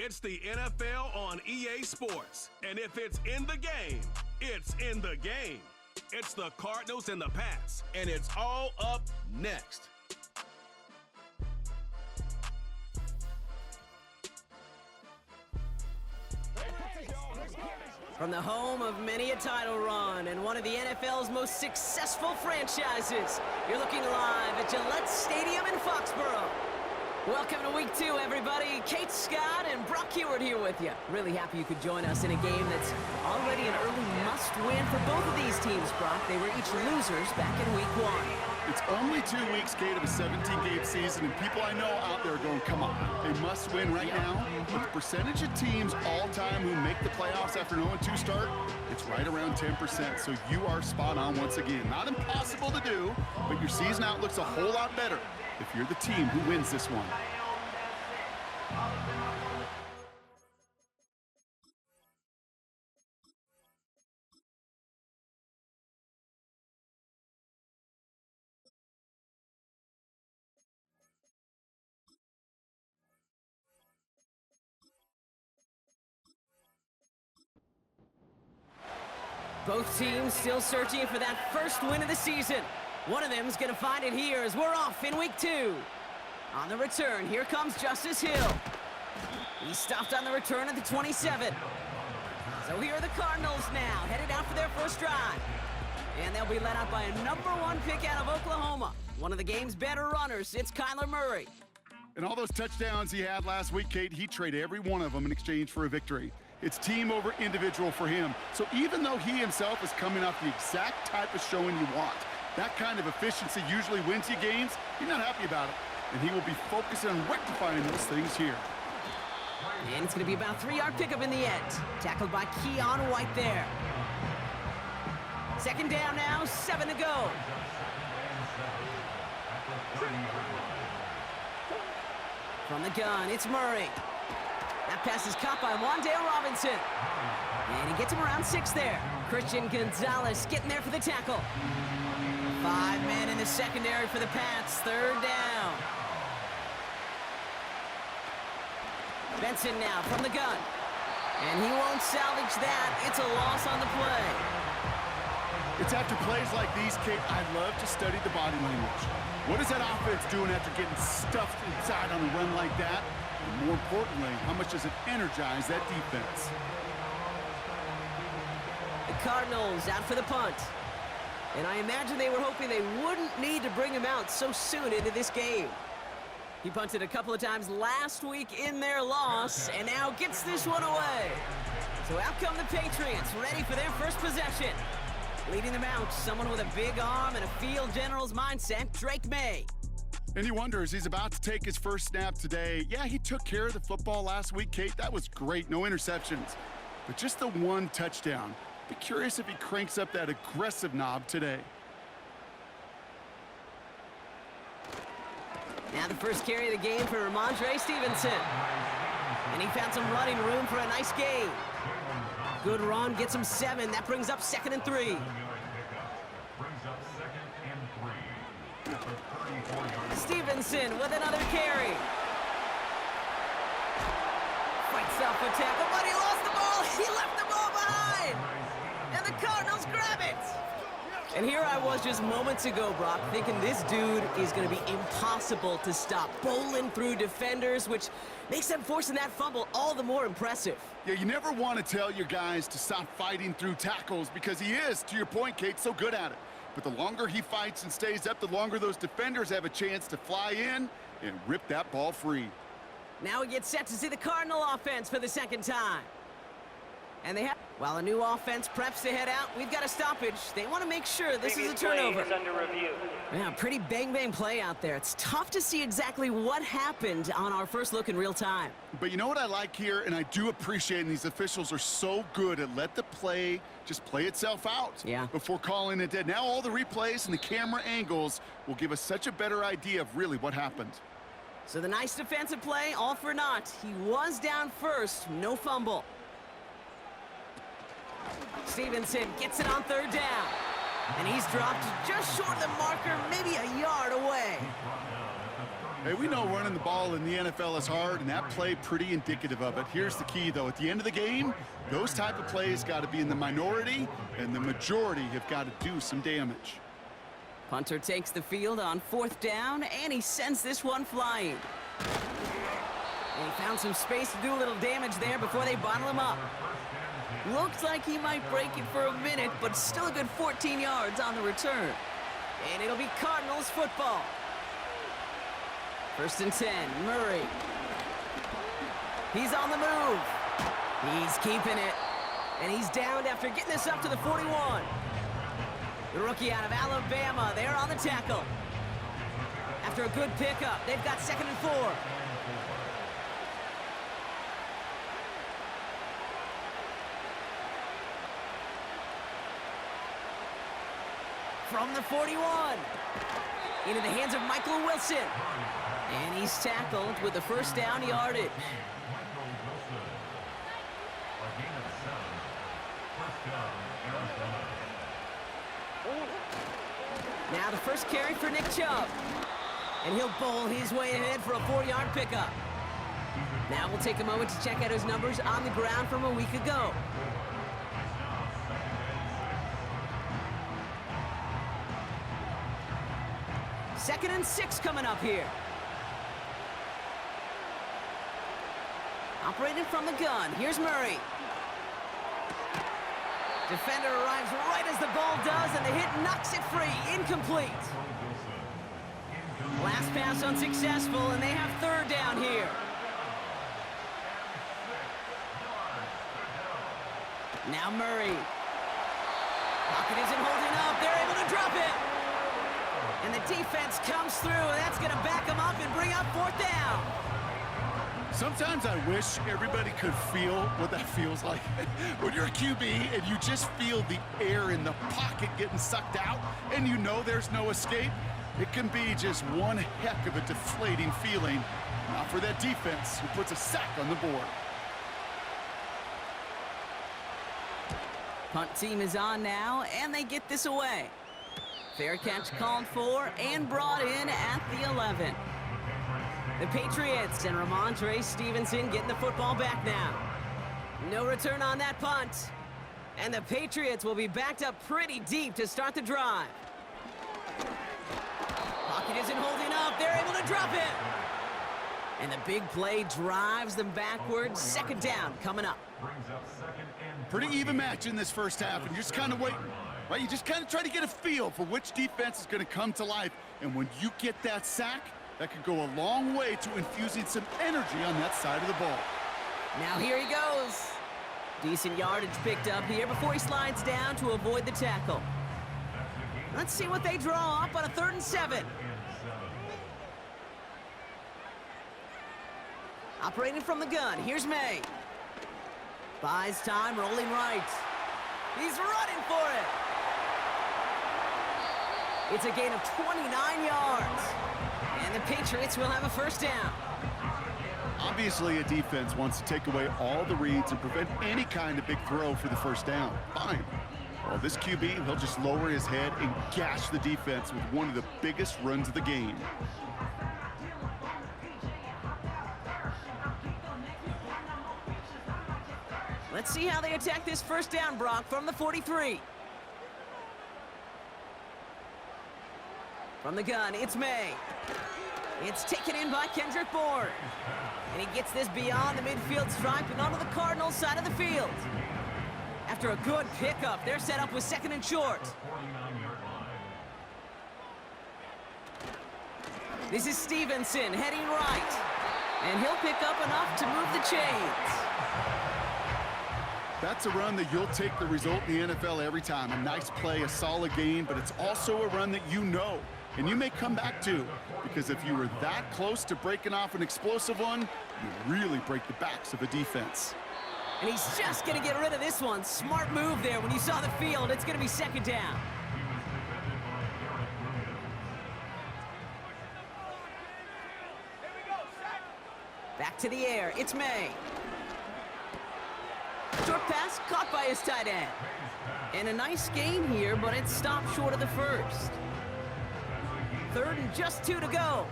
It's the NFL on EA Sports. And if it's in the game, it's in the game. It's the Cardinals and the Pats, and it's all up next. From the home of many a title run and one of the NFL's most successful franchises, you're looking live at Gillette Stadium in Foxborough. Welcome to Week 2, everybody. Kate Scott and Brock Heward here with you. Really happy you could join us in a game that's already an early must-win for both of these teams, Brock. They were each losers back in Week 1. It's only 2 weeks, Kate, of a 17-game season, and people I know out there are going, come on, they must win right now. But the percentage of teams all-time who make the playoffs after an 0-2 start, it's right around 10%. So you are spot on once again. Not impossible to do, but your season outlook's a whole lot better if you're the team who wins this one. Both teams still searching for that first win of the season. One of them is going to find it here as we're off in Week 2. On the return, here comes Justice Hill. He stopped on the return at the 27. So here are the Cardinals now, headed out for their first drive. And they'll be led out by a #1 pick out of Oklahoma. One of the game's better runners, it's Kyler Murray. And all those touchdowns he had last week, Kate, he traded every one of them in exchange for a victory. It's team over individual for him. So even though he himself is coming off the exact type of showing you want, that kind of efficiency usually wins you games, you're not happy about it. And he will be focusing on rectifying those things here. And it's going to be about a 3-yard pickup in the end. Tackled by Keon White there. Second down now, 7 to go. From the gun, it's Murray. That pass is caught by Wan'Dale Robinson. And he gets him around 6 there. Christian Gonzalez getting there for the tackle. 5 men in the secondary for the Pats. Third down. Benson now from the gun. And he won't salvage that. It's a loss on the play. It's after plays like these, Kate, I love to study the body language. What is that offense doing after getting stuffed inside on a run like that? And more importantly, how much does it energize that defense? The Cardinals out for the punt. And I imagine they were hoping they wouldn't need to bring him out so soon into this game. He punted a couple of times last week in their loss, and now gets this one away. So out come the Patriots, ready for their first possession. Leading them out, someone with a big arm and a field general's mindset, Drake May. And he wonders, he's about to take his first snap today. Yeah, he took care of the football last week, Kate. That was great, no interceptions. But just the one touchdown. Be curious if he cranks up that aggressive knob today. Now the first carry of the game for Ramondre Stevenson. And he found some running room for a nice gain. Good run, gets him 7. That brings up 2nd and 3. Stevenson with another carry. Fights off a tackle, but he lost the ball. He left the ball behind. And the Cardinals grab it. And here I was just moments ago, Brock, thinking this dude is going to be impossible to stop. Bowling through defenders, which makes them forcing that fumble all the more impressive. Yeah, you never want to tell your guys to stop fighting through tackles because he is, to your point, Kate, so good at it. But the longer he fights and stays up, the longer those defenders have a chance to fly in and rip that ball free. Now we get set to see the Cardinal offense for the second time. And they have, while a new offense preps to head out, we've got a stoppage. They want to make sure this is a turnover. Play is under review. Yeah, pretty bang-bang play out there. It's tough to see exactly what happened on our first look in real time. But you know what I like here, and I do appreciate, and these officials are so good at let the play just play itself out before calling it dead. Now all the replays and the camera angles will give us such a better idea of really what happened. So the nice defensive play, all for naught. He was down first, no fumble. Stevenson gets it on 3rd down. And he's dropped just short of the marker, maybe a yard away. Hey, we know running the ball in the NFL is hard, and that play pretty indicative of it. Here's the key, though. At the end of the game, those type of plays got to be in the minority, and the majority have got to do some damage. Punter takes the field on 4th down, and he sends this one flying. And he found some space to do a little damage there before they bottle him up. Looks like he might break it for a minute, but still a good 14 yards on the return. And it'll be Cardinals football. 1st and 10, Murray. He's on the move. He's keeping it. And he's downed after getting this up to the 41. The rookie out of Alabama, they're on the tackle. After a good pickup, they've got 2nd and 4. From the 41. Into the hands of Michael Wilson. And he's tackled with the 1st down yardage. Now the first carry for Nick Chubb. And he'll bowl his way ahead for a 4-yard pickup. Now we'll take a moment to check out his numbers on the ground from a week ago. Second and 6 coming up here. Operating from the gun, here's Murray. Defender arrives right as the ball does, and the hit knocks it free. Incomplete. Last pass unsuccessful, and they have 3rd down here. Now Murray. Pocket isn't holding up. They're able to drop it. And the defense comes through, and that's going to back them up and bring up 4th down. Sometimes I wish everybody could feel what that feels like. When you're a QB and you just feel the air in the pocket getting sucked out and you know there's no escape, it can be just one heck of a deflating feeling. Not for that defense who puts a sack on the board. Punt team is on now, and they get this away. Fair catch called for and brought in at the 11. The Patriots and Ramondre Stevenson getting the football back now. No return on that punt. And the Patriots will be backed up pretty deep to start the drive. Pocket isn't holding up. They're able to drop it. And the big play drives them backwards. 2nd down coming up. Pretty even match in this first half, and you're just kind of waiting. Right? You just kind of try to get a feel for which defense is going to come to life. And when you get that sack, that could go a long way to infusing some energy on that side of the ball. Now here he goes. Decent yardage picked up here before he slides down to avoid the tackle. Let's see what they draw up on a 3rd and 7. Operating from the gun, here's May. Buys time, rolling right. He's running for it. It's a gain of 29 yards. And the Patriots will have a 1st down. Obviously, a defense wants to take away all the reads and prevent any kind of big throw for the 1st down. Fine. Well, this QB, he'll just lower his head and gash the defense with one of the biggest runs of the game. Let's see how they attack this 1st down, Brock, from the 43. From the gun, it's May. It's taken in by Kendrick Bourne. And he gets this beyond the midfield stripe and onto the Cardinals side of the field. After a good pickup, they're set up with 2nd and short. This is Stevenson heading right. And he'll pick up enough to move the chains. That's a run that you'll take the result in the NFL every time. A nice play, a solid game, but it's also a run that you know. And you may come back to, because if you were that close to breaking off an explosive one, you really break the backs of a defense. And he's just going to get rid of this one. Smart move there. When you saw the field, it's going to be 2nd down. Back to the air. It's May. Short pass caught by his tight end. And a nice gain here, but it stopped short of the 1st. 3rd and just 2 to go.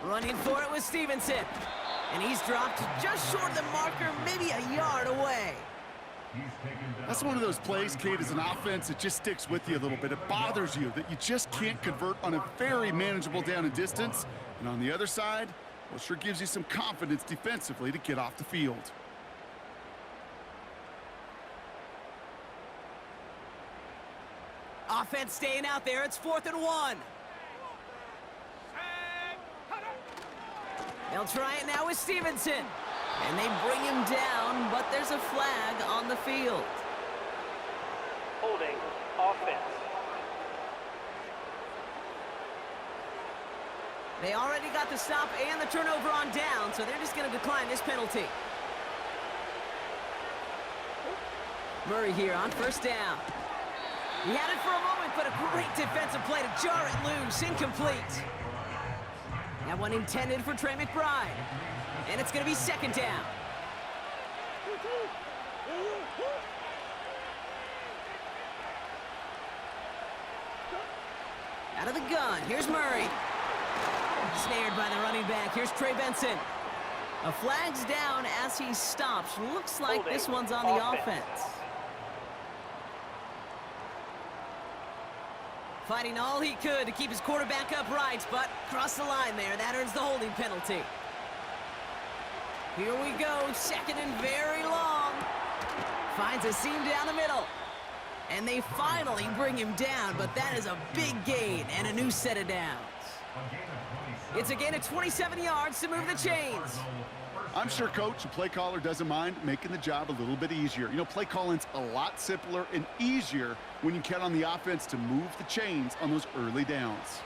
Running for it with Stevenson. And he's dropped just short of the marker, maybe a yard away. That's one of those plays, Kate, as an offense, it just sticks with you a little bit. It bothers you that you just can't convert on a very manageable down and distance. And on the other side, well, it sure gives you some confidence defensively to get off the field. Offense staying out there. It's 4th and 1. They'll try it now with Stevenson. And they bring him down, but there's a flag on the field. Holding offense. They already got the stop and the turnover on down, so they're just going to decline this penalty. Murray here on 1st down. He had it for a moment, but a great defensive play to jar it loose. Incomplete. That one intended for Trey McBride. And it's going to be 2nd down. Out of the gun, here's Murray. Snared by the running back. Here's Trey Benson. A flag's down as he stops. Looks like this one's on the offense. Fighting all he could to keep his quarterback upright, but crossed the line there. That earns the holding penalty. Here we go, 2nd and very long. Finds a seam down the middle. And they finally bring him down, but that is a big gain and a new set of downs. It's a gain of 27 yards to move the chains. I'm sure, Coach, the play caller doesn't mind making the job a little bit easier. You know, play calling's a lot simpler and easier when you count on the offense to move the chains on those early downs.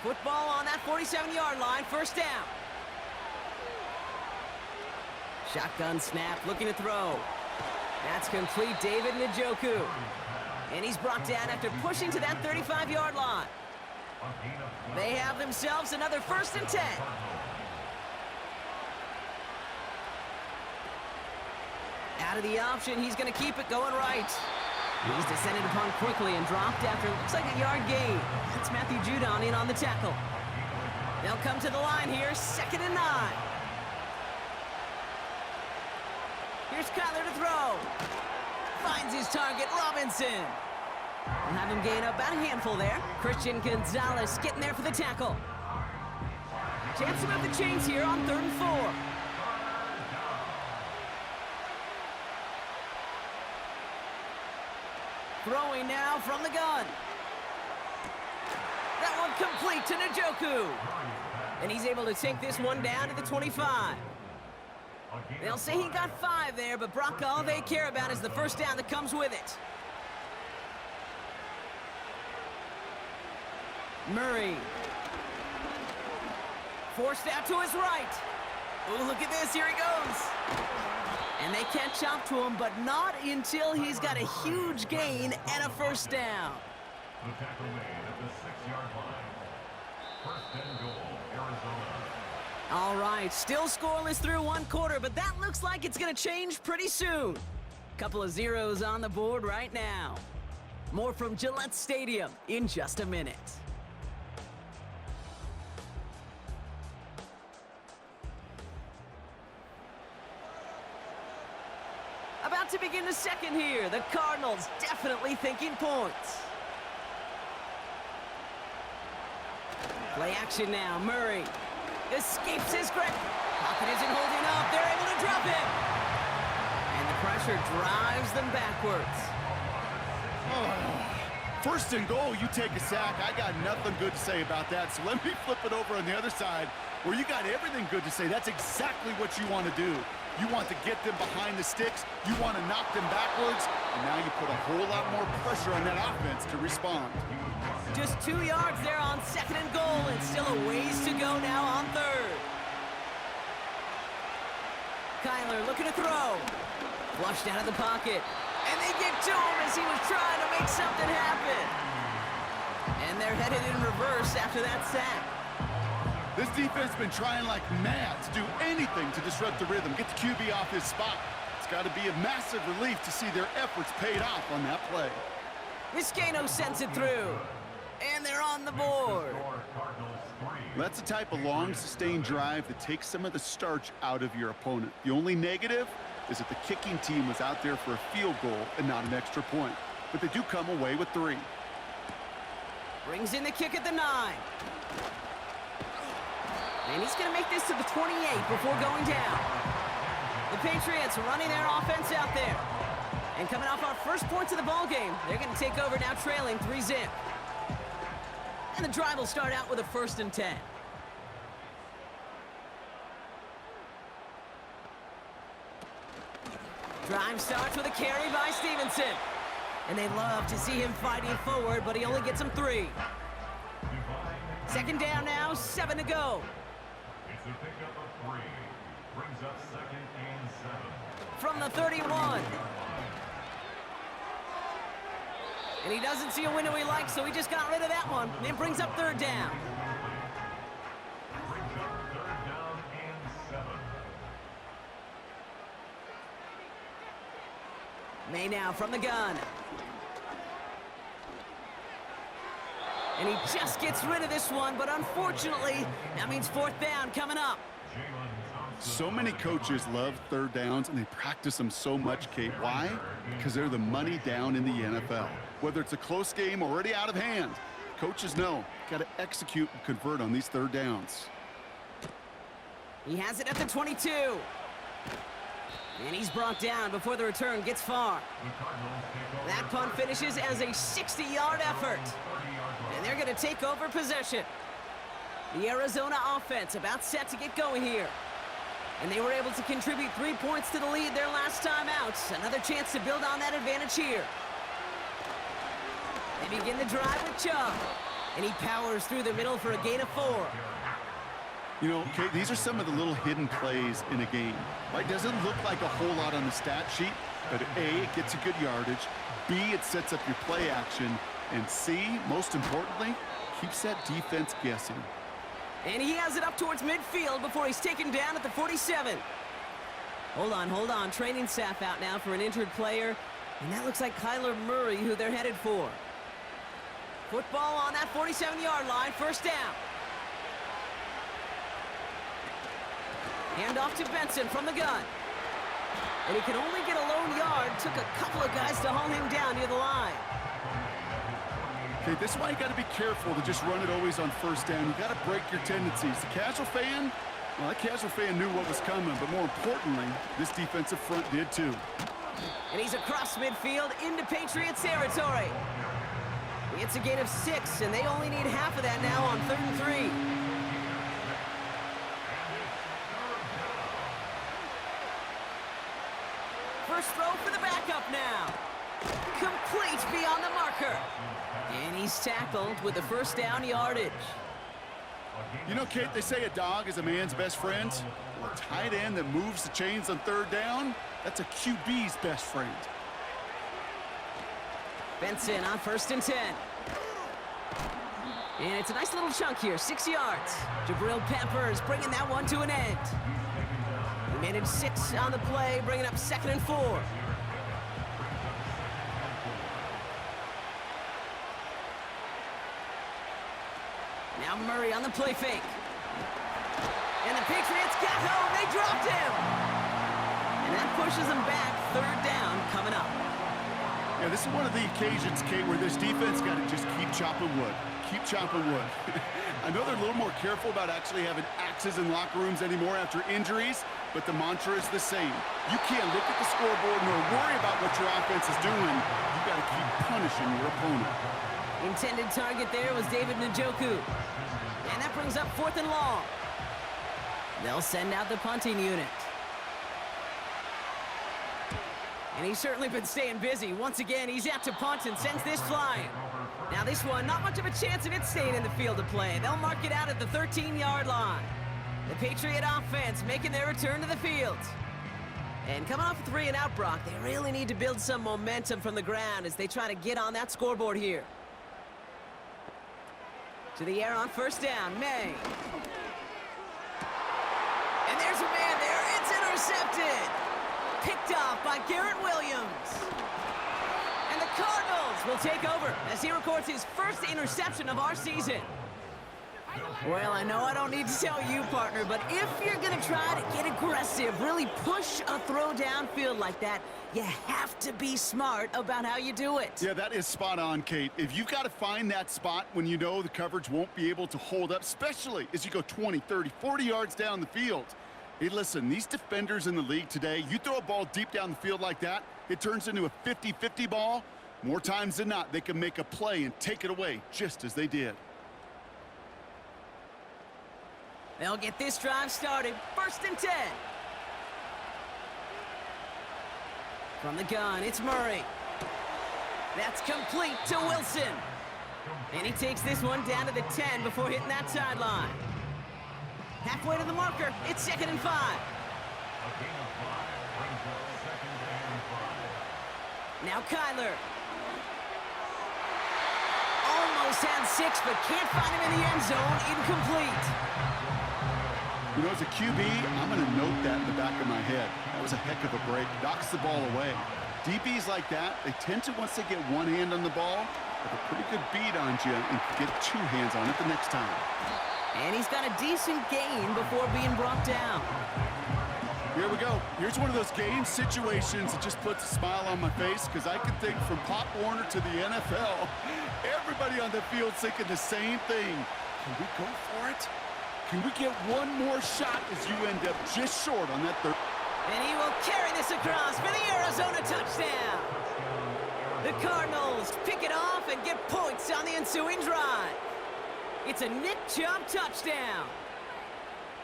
Football on that 47-yard line, 1st down. Shotgun snap, looking to throw. That's complete, David Njoku. And he's brought down after pushing to that 35-yard line. They have themselves another 1st and 10. Out of the option, he's going to keep it going right. He's descended upon quickly and dropped after looks like a yard gain. That's Matthew Judon in on the tackle. They'll come to the line here, 2nd and 9. Here's Kyler to throw. Finds his target, Robinson. We'll have him gain up about a handful there. Christian Gonzalez getting there for the tackle. Chance to move the chains here on 3rd and 4. Throwing now from the gun. That one complete to Njoku. And he's able to take this one down to the 25. They'll say he got 5 there, but Brock, all they care about is the 1st down that comes with it. Murray. Forced out to his right. Oh, look at this. Here he goes. And they catch up to him, but not until he's got a huge gain and a 1st down. The tackle made at the 6-yard line. 1st and goal, Arizona. All right, still scoreless through 1 quarter, but that looks like it's going to change pretty soon. Couple of zeros on the board right now. More from Gillette Stadium in just a minute. About to begin the 2nd here. The Cardinals definitely thinking points. Play action now. Murray escapes his grip. Pocket isn't holding up. They're able to drop him. And the pressure drives them backwards. Oh, 1st and goal, you take a sack. I got nothing good to say about that. So let me flip it over on the other side where you got everything good to say. That's exactly what you want to do. You want to get them behind the sticks. You want to knock them backwards. And now you put a whole lot more pressure on that offense to respond. Just 2 yards there on 2nd and goal, and still a ways to go now on 3rd. Kyler looking to throw. Flushed out of the pocket. And they get to him as he was trying to make something happen. And they're headed in reverse after that sack. This defense has been trying like mad to do anything to disrupt the rhythm, get the QB off his spot. It's got to be a massive relief to see their efforts paid off on that play. Vizcaino sends it through. And they're on the board. Cardinals 3. That's the type of long, sustained drive that takes some of the starch out of your opponent. The only negative is that the kicking team was out there for a field goal and not an extra point. But they do come away with 3. Brings in the kick at the 9. And he's going to make this to the 28 before going down. The Patriots running their offense out there. And coming off our first points of the ball game, they're going to take over now trailing 3-zip. And the drive will start out with a 1st and 10. Drive starts with a carry by Stevenson. And they love to see him fighting forward, but he only gets them 3. 2nd down now, 7 to go. It's a pickup of 3. Brings up 2nd and 7. From the 31. And he doesn't see a window he likes, so he just got rid of that one. And it brings up 3rd down. Brings up 3rd down and 7. May now from the gun. And he just gets rid of this one, but unfortunately, that means 4th down coming up. So many coaches love 3rd downs, and they practice them so much, Kate. Why? Because they're the money down in the NFL. Whether it's a close game already out of hand, coaches know, got to execute and convert on these 3rd downs. He has it at the 22. And he's brought down before the return gets far. That punt finishes as a 60-yard effort. And they're going to take over possession. The Arizona offense about set to get going here. And they were able to contribute 3 points to the lead their last time out. Another chance to build on that advantage here. They begin the drive with Chubb. And he powers through the middle for a gain of 4. You know, Kate, these are some of the little hidden plays in a game. Right? Doesn't look like a whole lot on the stat sheet, but A, it gets a good yardage. B, it sets up your play action. And C, most importantly, keeps that defense guessing. And he has it up towards midfield before he's taken down at the 47. Hold on. Training staff out now for an injured player. And that looks like Kyler Murray, who they're headed for. Football on that 47-yard line, 1st down. Hand off to Benson from the gun. And he can only get a lone yard. Took a couple of guys to haul him down near the line. Okay, this is why you got to be careful to just run it always on 1st down. You got to break your tendencies. The casual fan, well, that casual fan knew what was coming, but more importantly, this defensive front did too. And he's across midfield into Patriots territory. It's a gain of 6, and they only need half of that now on 3rd and 3. First throw for the backup now. Complete beyond the marker. And he's tackled with the 1st down yardage. You know, Kate, they say a dog is a man's best friend. Well, a tight end that moves the chains on 3rd down, that's a QB's best friend. Benson on 1st and 10. And it's a nice little chunk here, 6 yards. Jabril Peppers bringing that one to an end. He managed 6 on the play, bringing up 2nd and 4. Now Murray on the play fake. And the Patriots got home. They dropped him. And that pushes them back. 3rd down coming up. Yeah, this is one of the occasions, Kate, where this defense got to just keep chopping wood. Keep chopping wood. I know they're a little more careful about actually having axes in locker rooms anymore after injuries, but the mantra is the same. You can't look at the scoreboard nor worry about what your offense is doing. You got to keep punishing your opponent. Intended target there was David Njoku. And that brings up 4th and long. They'll send out the punting unit. And he's certainly been staying busy. Once again, he's out to punt and sends this flying. Now this one, not much of a chance of it staying in the field of play. They'll mark it out at the 13-yard line. The Patriot offense making their return to the field. And coming off a 3-and-out, Brock, they really need to build some momentum from the ground as they try to get on that scoreboard here. To the air on 1st down, May. And there's a man there. It's intercepted. Picked off by Garrett Williams. And the Cardinals will take over as he records his 1st interception of our season. Well, I know I don't need to tell you, partner, but if you're going to try to get aggressive, really push a throw downfield like that, you have to be smart about how you do it. Yeah, that is spot on, Kate. If you've got to find that spot when you know the coverage won't be able to hold up, especially as you go 20, 30, 40 yards down the field. Hey, listen, these defenders in the league today, you throw a ball deep down the field like that, it turns into a 50-50 ball. More times than not, they can make a play and take it away, just as they did. They'll get this drive started. 1st and 10. From the gun, it's Murray. That's complete to Wilson. And he takes this one down to the 10 before hitting that sideline. Halfway to the marker, it's 2nd and 5. Now Kyler. Almost had 6, but can't find him in the end zone. Incomplete. You know, as a QB, I'm going to note that in the back of my head. That was a heck of a break. Knocks the ball away. DBs like that, they tend to, once they get one hand on the ball, have a pretty good beat on you and get 2 hands on it the next time. And he's got a decent gain before being brought down. Here we go. Here's one of those game situations that just puts a smile on my face because I can think from Pop Warner to the NFL, everybody on the field thinking the same thing. Can we go for it? Can we get one more shot as you end up just short on that third? And he will carry this across for the Arizona touchdown. The Cardinals pick it off and get points on the ensuing drive. It's a Nick Chubb touchdown.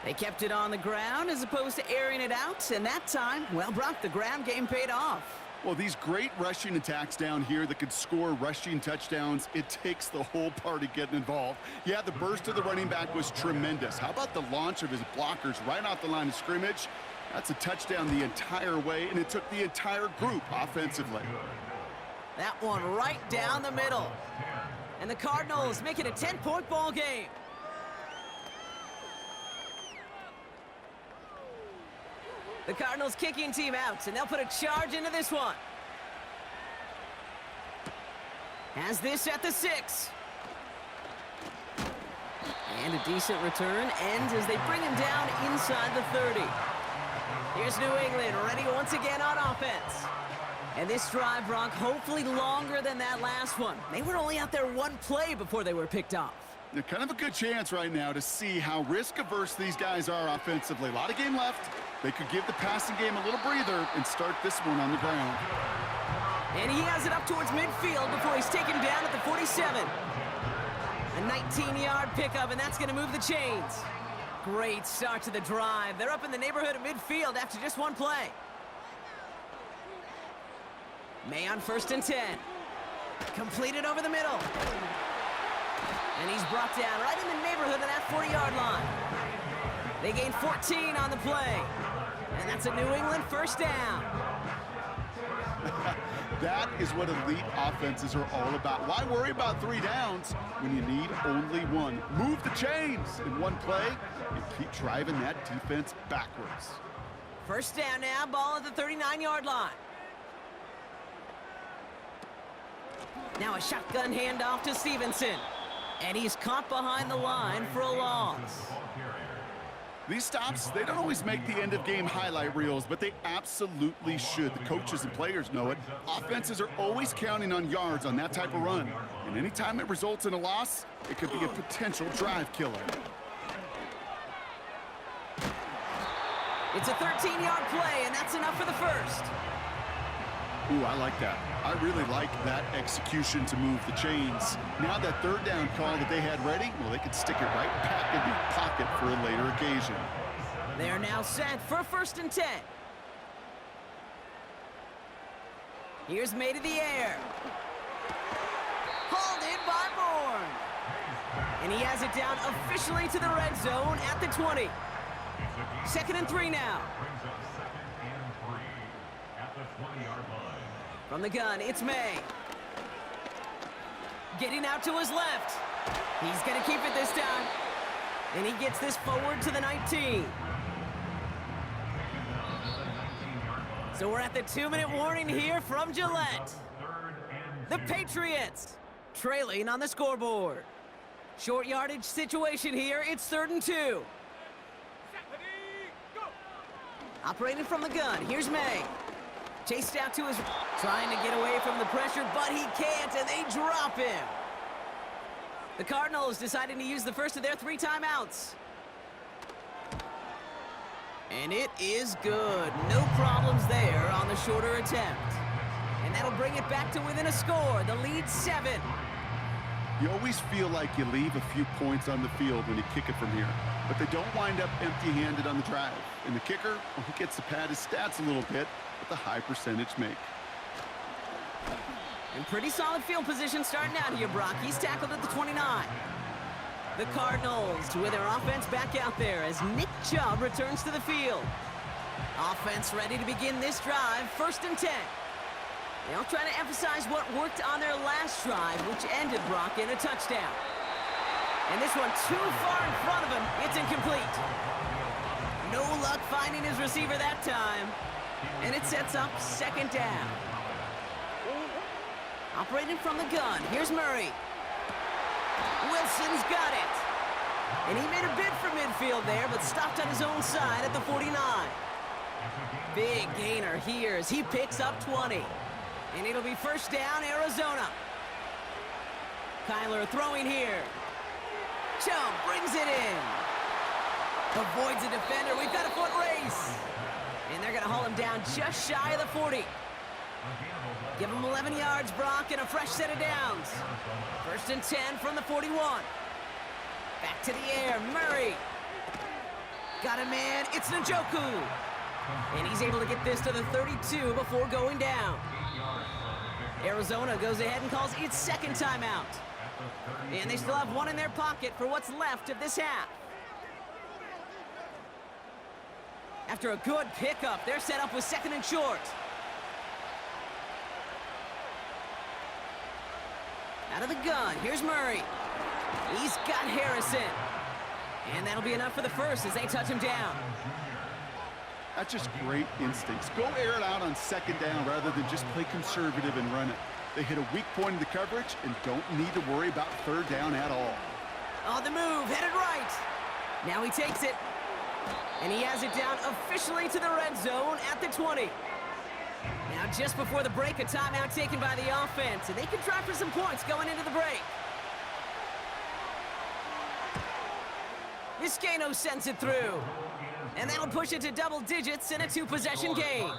They kept it on the ground as opposed to airing it out, and that time, well, Brock, the ground game paid off. Well, these great rushing attacks down here that could score rushing touchdowns, it takes the whole party getting involved. Yeah, the burst of the running back was tremendous. How about the launch of his blockers right off the line of scrimmage? That's a touchdown the entire way, and it took the entire group offensively. That one right down the middle. And the Cardinals make it a 10-point ball game. The Cardinals kicking team out, and they'll put a charge into this one. Has this at the 6. And a decent return ends as they bring him down inside the 30. Here's New England ready once again on offense. And this drive, Brock, hopefully longer than that last one. They were only out there 1 play before they were picked off. They're kind of a good chance right now to see how risk-averse these guys are offensively. A lot of game left. They could give the passing game a little breather and start this one on the ground. And he has it up towards midfield before he's taken down at the 47. A 19-yard pickup, and that's going to move the chains. Great start to the drive. They're up in the neighborhood of midfield after just 1 play. May on 1st and 10. Completed over the middle. And he's brought down right in the neighborhood of that 40-yard line. They gain 14 on the play. And that's a New England 1st down. That is what elite offenses are all about. Why worry about 3 downs when you need only 1? Move the chains in 1 play and keep driving that defense backwards. 1st down now, ball at the 39-yard line. Now a shotgun handoff to Stevenson. And he's caught behind the line for a loss. These stops, they don't always make the end-of-game highlight reels, but they absolutely should. The coaches and players know it. Offenses are always counting on yards on that type of run. And anytime it results in a loss, it could be a potential drive killer. It's a 13-yard play, and that's enough for the 1st. Ooh, I like that. I really like that execution to move the chains. Now that 3rd down call that they had ready, well, they could stick it right back in the pocket for a later occasion. They are now set for 1st and 10. Here's May to the air. Hauled in by Bourne. And he has it down officially to the red zone at the 20. 2nd and 3 now. From the gun, it's May. Getting out to his left. He's going to keep it this time. And he gets this forward to the 19. So we're at the 2-minute warning here from Gillette. The Patriots trailing on the scoreboard. Short yardage situation here. It's 3rd and 2. Operating from the gun. Here's May. Chased out to his... Trying to get away from the pressure, but he can't, and they drop him. The Cardinals deciding to use the first of their 3 timeouts. And it is good. No problems there on the shorter attempt. And that'll bring it back to within a score. The lead 7. You always feel like you leave a few points on the field when you kick it from here, but they don't wind up empty-handed on the drive. And the kicker, well, he gets to pad his stats a little bit with the high percentage make. And pretty solid field position starting out here, Brock. He's tackled at the 29. The Cardinals with their offense back out there as Nick Chubb returns to the field. Offense ready to begin this drive, 1st and 10. They'll try to emphasize what worked on their last drive, which ended, Brock, in a touchdown. And this one too far in front of him. It's incomplete. No luck finding his receiver that time. And it sets up 2nd down. Operating from the gun, here's Murray. Wilson's got it. And he made a bid for midfield there, but stopped on his own side at the 49. Big gainer here as he picks up 20. And it'll be 1st down, Arizona. Kyler throwing here. Chubb brings it in. Avoids a defender. We've got a foot race. And they're going to haul him down just shy of the 40. Give him 11 yards, Brock, and a fresh set of downs. 1st and 10 from the 41. Back to the air, Murray. Got a man, it's Njoku. And he's able to get this to the 32 before going down. Arizona goes ahead and calls its 2nd timeout. And they still have 1 in their pocket for what's left of this half. After a good pickup, they're set up with 2nd and short. Out of the gun, here's Murray. He's got Harrison. And that'll be enough for the first as they touch him down. That's just great instincts. Go air it out on 2nd down rather than just play conservative and run it. They hit a weak point in the coverage and don't need to worry about 3rd down at all. On the move, headed right. Now he takes it. And he has it down officially to the red zone at the 20. Now just before the break, a timeout taken by the offense. And they can try for some points going into the break. Vizcaino sends it through. And that'll push it to double digits in a 2-possession game.